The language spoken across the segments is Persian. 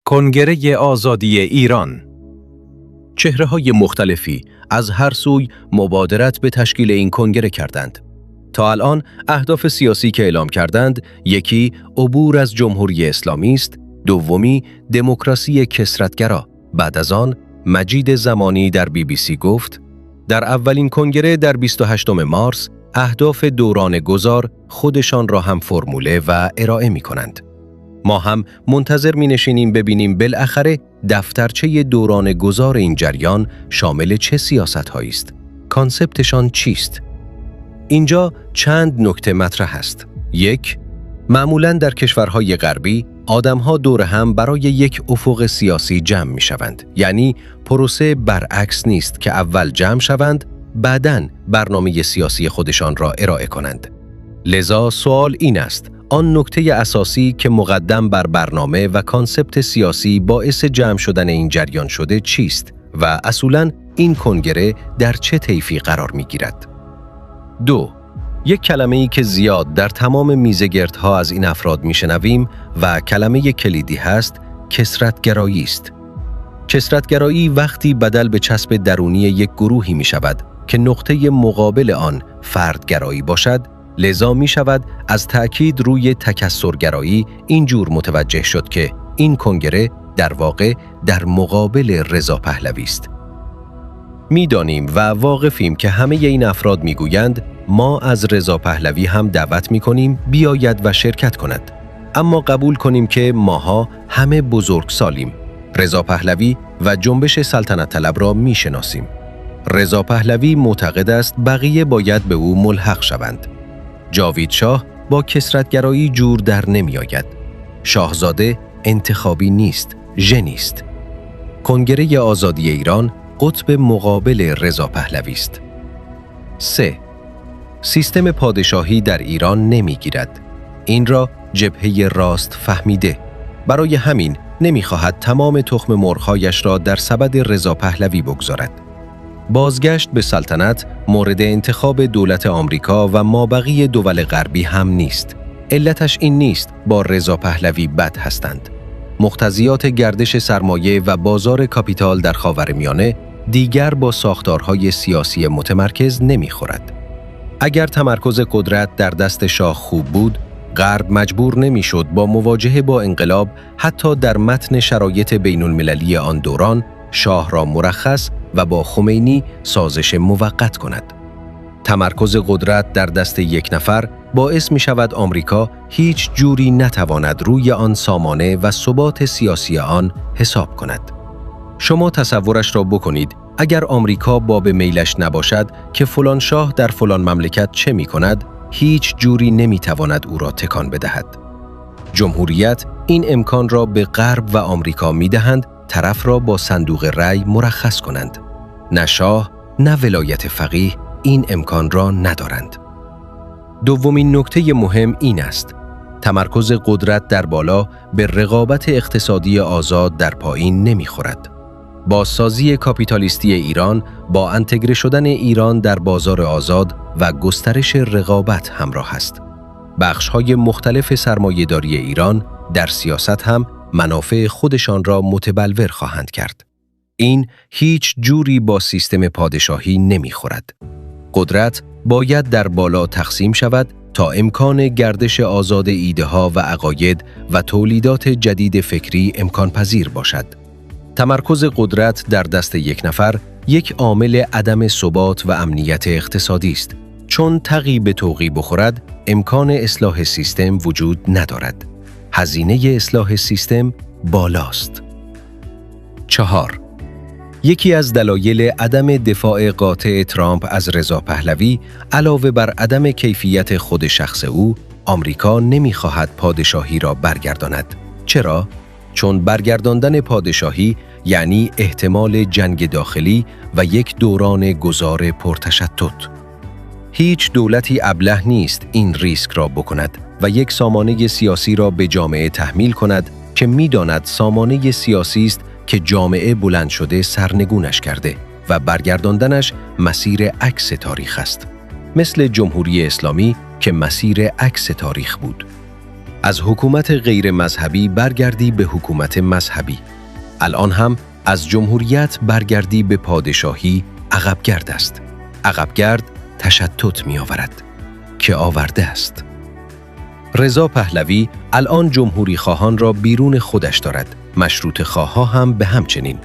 کنگره آزادی ایران. چهره‌های مختلفی از هر سوی مبادرت به تشکیل این کنگره کردند. تا الان اهداف سیاسی که اعلام کردند، یکی عبور از جمهوری اسلامی است، دومی دموکراسی کثرت‌گرا. بعد از آن مجید زمانی در BBC گفت در اولین کنگره در 28 مارس اهداف دوران گذار خودشان را هم فرموله و ارائه می کنند. ما هم منتظر می نشینیم ببینیم بالاخره دفترچه دوران گذار این جریان شامل چه سیاست هایی است؟ کانسپتشان چیست؟ اینجا چند نکته مطرح است. یک، معمولاً در کشورهای غربی آدمها دور هم برای یک افق سیاسی جمع می شوند. یعنی پروسه برعکس نیست که اول جمع شوند بعداً برنامه سیاسی خودشان را ارائه کنند. لذا سوال این است: آن نکته اساسی که مقدم بر برنامه و کانسپت سیاسی باعث جمع شدن این جریان شده چیست و اصولاً این کنگره در چه طیفی قرار می گیرد؟ دو، یک کلمه‌ای که زیاد در تمام میزگردها از این افراد میشنویم و کلمه کلیدی هست، کثرت‌گرایی است. کثرت‌گرایی وقتی بدل به چسب درونی یک گروهی می شود که نقطه مقابل آن فردگرایی باشد، لذا می شود از تأکید روی تکثرگرایی اینجور متوجه شد که این کنگره در واقع در مقابل رضا پهلوی است. می‌دانیم و واقفیم که همه این افراد می‌گویند ما از رضا پهلوی هم دعوت می‌کنیم بیاید و شرکت کند. اما قبول کنیم که ماها همه بزرگسالیم. رضا پهلوی و جنبش سلطنت طلب را می‌شناسیم. رضا پهلوی معتقد است بقیه باید به او ملحق شوند. جاوید شاه با کثرت‌گرایی جور در نمی‌آید. شاهزاده انتخابی نیست، ژنی است. کنگره آزادی ایران قطب مقابل رضا پهلوی است. 3. سیستم پادشاهی در ایران نمیگیرد. این را جبهه راست فهمیده. برای همین نمیخواهد تمام تخم مرغ‌هایش را در سبد رضا پهلوی بگذارد. بازگشت به سلطنت مورد انتخاب دولت آمریکا و مابقی دول غربی هم نیست. علتش این نیست با رضا پهلوی بد هستند. مقتضیات گردش سرمایه و بازار کاپیتال در خاورمیانه دیگر با ساختارهای سیاسی متمرکز نمیخورد. اگر تمرکز قدرت در دست شاه خوب بود، غرب مجبور نمیشد با مواجهه با انقلاب حتی در متن شرایط بین‌المللی آن دوران شاه را مرخص و با خمینی سازش موقت کند. تمرکز قدرت در دست یک نفر باعث می شود آمریکا هیچ جوری نتواند روی آن سامانه و ثبات سیاسی آن حساب کند. شما تصورش را بکنید اگر آمریکا باب میلش نباشد که فلان شاه در فلان مملکت چه می کند، هیچ جوری نمی تواند او را تکان بدهد. جمهوریت این امکان را به غرب و آمریکا می دهند طرف را با صندوق رأی مرخص کنند. نه شاه، نه ولایت فقیه این امکان را ندارند. دومین نکته مهم این است: تمرکز قدرت در بالا به رقابت اقتصادی آزاد در پایین نمیخورد. بازسازی کاپیتالیستی ایران با انتگره شدن ایران در بازار آزاد و گسترش رقابت همراه است. بخش‌های مختلف سرمایه‌داری ایران در سیاست هم منافع خودشان را متبلور خواهند کرد. این هیچ جوری با سیستم پادشاهی نمیخورد. قدرت باید در بالا تقسیم شود تا امکان گردش آزاد ایده‌ها و عقاید و تولیدات جدید فکری امکان پذیر باشد. تمرکز قدرت در دست یک نفر یک عامل عدم ثبات و امنیت اقتصادی است، چون تقی به توقی بخورد امکان اصلاح سیستم وجود ندارد. هزینه اصلاح سیستم بالاست. 4. یکی از دلایل عدم دفاع قاطع ترامپ از رضا پهلوی علاوه بر عدم کیفیت خود شخص او، آمریکا نمی‌خواهد پادشاهی را برگرداند. چرا؟ چون برگرداندن پادشاهی یعنی احتمال جنگ داخلی و یک دوران گذار پرتشتت. هیچ دولتی ابله نیست این ریسک را بکند و یک سامانه سیاسی را به جامعه تحمیل کند که می‌داند سامانه سیاسی است که جامعه بلند شده سرنگونش کرده و برگرداندنش مسیر عکس تاریخ است. مثل جمهوری اسلامی که مسیر عکس تاریخ بود. از حکومت غیر مذهبی برگردی به حکومت مذهبی. الان هم از جمهوریت برگردی به پادشاهی عقبگرد است. عقبگرد تشتت می آورد که آورده است. رضا پهلوی الان جمهوری خواهان را بیرون خودش دارد. مشروط خواها هم به همچنین.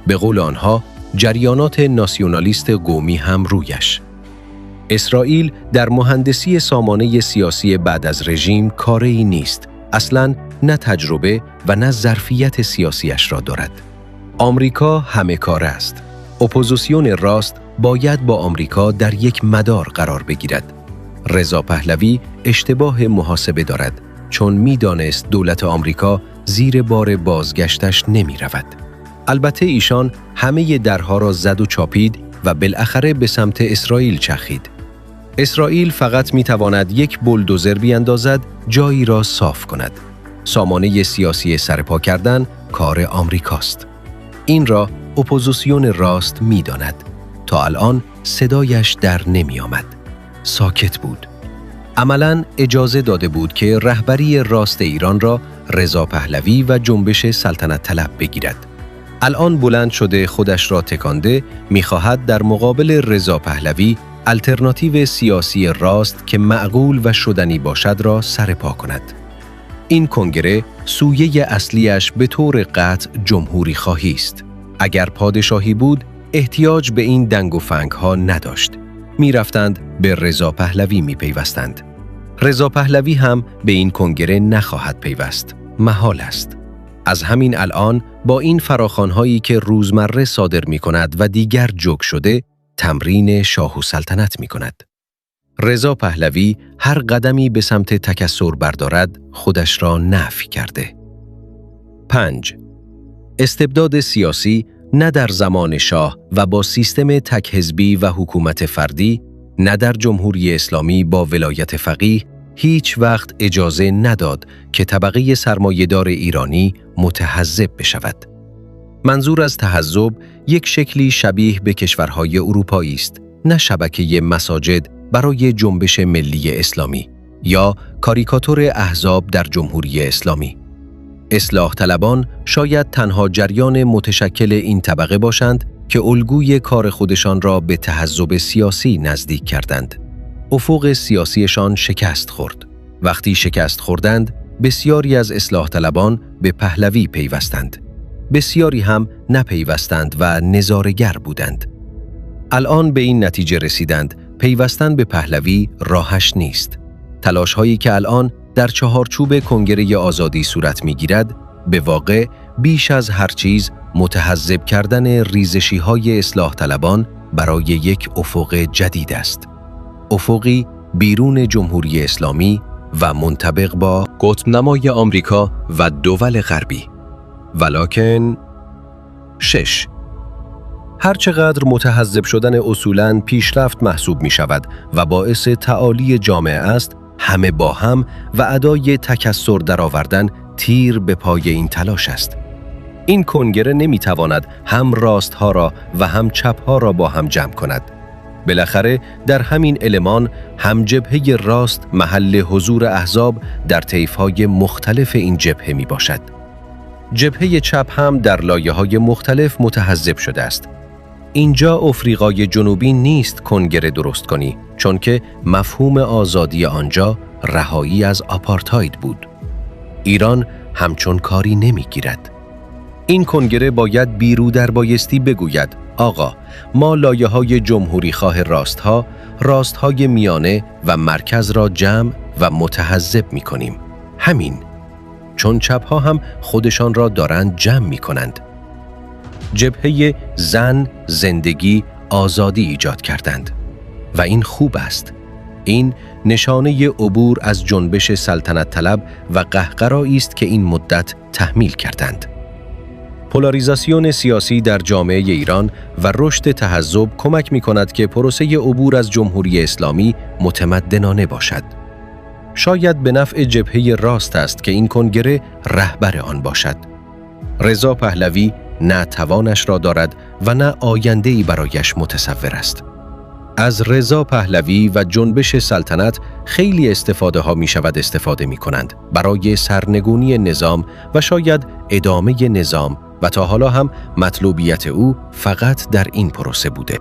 به قول آنها جریانات ناسیونالیست قومی هم رویش. اسرائیل در مهندسی سامانه سیاسی بعد از رژیم کاری نیست. اصلاً نه تجربه و نه ظرفیت سیاسیش را دارد. آمریکا همه کاره است. اپوزیسیون راست باید با آمریکا در یک مدار قرار بگیرد. رضا پهلوی اشتباه محاسبه دارد چون می‌دانست دولت آمریکا زیر بار بازگشتش نمی رود. البته ایشان همه درها را زد و چاپید و بالاخره به سمت اسرائیل چرخید. اسرائیل فقط می تواند یک بولدوزر بیاندازد جایی را صاف کند. سامانه سیاسی سرپا کردن کار آمریکاست. این را اپوزیسیون راست می داند. تا الان صدایش در نمی آمد. ساکت بود. عملاً اجازه داده بود که رهبری راست ایران را رضا پهلوی و جنبش سلطنت طلب بگیرد. الان بلند شده خودش را تکانده می‌خواهد در مقابل رضا پهلوی الترناتیو سیاسی راست که معقول و شدنی باشد را سرپا کند. این کنگره سویه اصلیش به طور قطع جمهوری خواهی است. اگر پادشاهی بود احتیاج به این دنگ و فنگ ها نداشت. می‌رفتند به رضا پهلوی می‌پیوستند. رضا پهلوی هم به این کنگره نخواهد پیوست. محال است. از همین الان با این فراخوان‌هایی که روزمره صادر می‌کند و دیگر جوک شده، تمرین شاه و سلطنت می‌کند. رضا پهلوی هر قدمی به سمت تکثر بردارد، خودش را نفی کرده. 5. استبداد سیاسی نه در زمان شاه و با سیستم تک حزبی و حکومت فردی، نه در جمهوری اسلامی با ولایت فقیه، هیچ وقت اجازه نداد که طبقه سرمایه‌دار ایرانی متحزب بشود. منظور از تحزب یک شکلی شبیه به کشورهای اروپایی است، نه شبکه مساجد برای جنبش ملی اسلامی یا کاریکاتور احزاب در جمهوری اسلامی. اصلاح طلبان شاید تنها جریان متشکل این طبقه باشند که الگوی کار خودشان را به تحزب سیاسی نزدیک کردند. افق سیاسیشان شکست خورد. وقتی شکست خوردند، بسیاری از اصلاح طلبان به پهلوی پیوستند. بسیاری هم نپیوستند و نظاره‌گر بودند. الان به این نتیجه رسیدند پیوستن به پهلوی راهش نیست. تلاش‌هایی که الان در چهارچوب کنگره آزادی صورت می‌گیرد، به واقع بیش از هر چیز متحزب کردن ریزشی‌های اصلاح طلبان برای یک افق جدید است. افقی بیرون جمهوری اسلامی و منطبق با قطب‌نمای آمریکا و دول غربی. ولکن 6. هرچقدر متحزب شدن اصولاً پیشرفت محسوب می شود و باعث تعالی جامعه است، همه با هم و ادای تکثر درآوردن تیر به پای این تلاش است. این کنگره نمی تواند هم راستها را و هم چپها را با هم جمع کند. بالاخره در همین المان هم جبهه راست محل حضور احزاب در طیف‌های مختلف این جبهه می باشد. جبهه چپ هم در لایه‌های مختلف متحزب شده است. اینجا افریقای جنوبی نیست کنگره درست کنی، چون که مفهوم آزادی آنجا رهایی از آپارتاید بود. ایران همچون کاری نمیگیرد. این کنگره باید بیرو در بایستی بگوید آقا، ما لایه‌های جمهوری خواه راستهای میانه و مرکز را جمع و متحزب می کنیم. همین. چون چپ‌ها هم خودشان را دارند جمع می کنند. جبهه زن، زندگی، آزادی ایجاد کردند. و این خوب است. این نشانه عبور از جنبش سلطنت طلب و قهقرایی است که این مدت تحمیل کردند. پولاریزاسیون سیاسی در جامعه ایران و رشد تحزب کمک می کند که پروسه عبور از جمهوری اسلامی متمدنانه باشد. شاید به نفع جبهه راست است که این کنگره رهبر آن باشد. رضا پهلوی نه توانش را دارد و نه آینده‌ای برایش متصور است. از رضا پهلوی و جنبش سلطنت خیلی استفاده می کنند برای سرنگونی نظام و شاید ادامه نظام و تا حالا هم مطلوبیت او فقط در این پروسه بوده.